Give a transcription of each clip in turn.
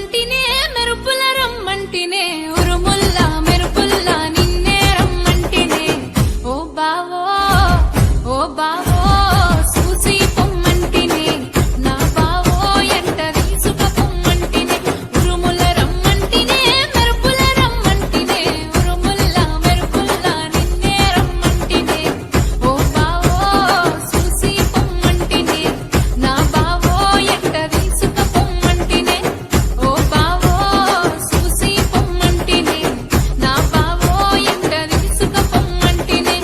రమ్మంటినే మెరుపుల రమ్మంటినే ఉరుముల్లా మెరుపుల్లా నిన్నే రమ్మంటినే ఓ బావో ఓ బావో చూసి పొమ్మంటినే నా బావో ఎంట తీసుక పొమ్మంటినే ఉరుముల రమ్మంటినే మెరుపుల రమ్మంటినే ఉరుముల్లా మెరుపుల్లా నిన్నే రమ్మంటినే ఓ బావో చూసి పొమ్మంటినే నా బావో ఎంట తీసుక పొమ్మంటినే ఓ బావో చూసి పొమ్మంటినే నా బావో ఎంట తీసుక పొమ్మంటినే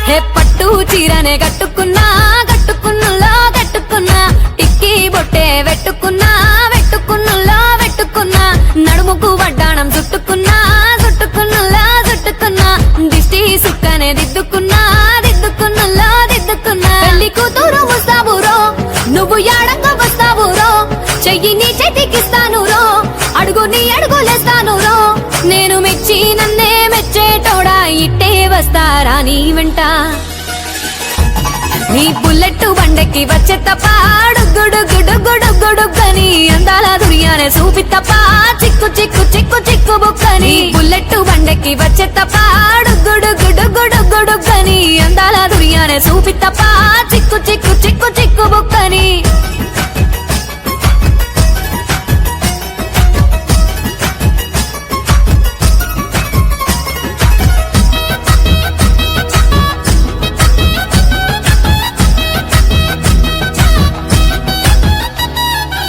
హే పట్టు చీరనే కట్టుకున్నా కట్టుకున్నులో కట్టుకున్నా టిక్కీ బొట్టే వెట్టుకున్నా వెట్టుకున్నులో వెట్టుకున్నా నడుముకు వడ్డాణం చుట్టుకున్నా చుట్టుకున్నులో చుట్టుకున్నా దిష్టి సుక్కనే దిద్దుకున్నా దిద్దుకున్నులో దిద్దుకున్నా పెళ్లి కూతురు వస్తావురో నువ్వు యాడంగా వస్తావురో చెయ్యి నీ చేతికిస్తాను రో అడుగు నీ అడుగులేస్తాను రో నేను మెచ్చి నన్నే మెచ్చేటోడా ఇట్టే వస్తారా నీ వెంట నీ బుల్లెట్ బండెక్కి వచ్చే తప్ప గుడుగుడుగుడుగుడుగుడుగని అందాల దునియానే చూపి తప్ప చిక్కు చిక్కు చిక్కు చిక్కు బుక్కని బుల్లెట్ బండెక్కి వచ్చే తప్ప గుడుగుడుగుడుగుడుగని అందాల దునియానే చూపి తప్ప చిక్కు చిక్కు చిక్కు చిక్కు బుక్కని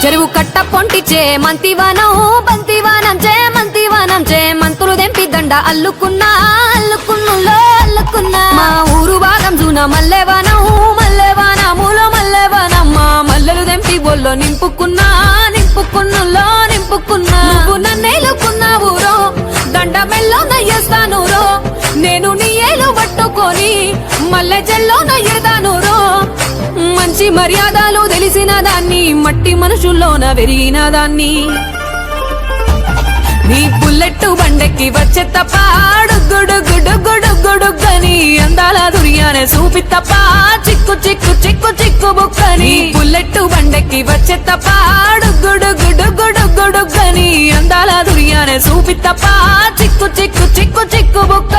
చెరువు కట్ట పొంటిచే మంతివానం బంతివానం చే మంతివానం చే మంతులు దెంపి దండ అల్లుకున్నా అల్లుకున్నులో అల్లుకున్నా మా ఊరు భాగం జూన మల్లెవానం మల్లెవానములో మల్లెవానం మా మల్లెలు దెంపి బొల్లో నింపుకున్నా నింపుకున్నులో నింపుకున్నా నువ్వు నన్నేలుకున్నావు రో దండ మెల్లో నయ్యేస్తాను రో నేను నీ ఏలు పట్టుకొని మల్లె జల్లో నయ్యేదాను రో మంచి మర్యాదలు తెలిసిన దాన్ని మట్టి మనుషుల్లోన పెరిగిన దాన్ని నీ బుల్లెట్ బండెక్కి వచ్చే తప్ప గుడుగుడుగుడుగుడుగని అందాల దునియానే చూపి తప్ప చిక్కు చిక్కు చిక్కు చిక్కు బుక్కని బుల్లెట్ బండెక్కి వచ్చే తప్ప గుడుగుడుగుడుగుడుగని అందాల దునియానే చూపి తప్ప చిక్కు చిక్కు చిక్కు చిక్కు బుక్క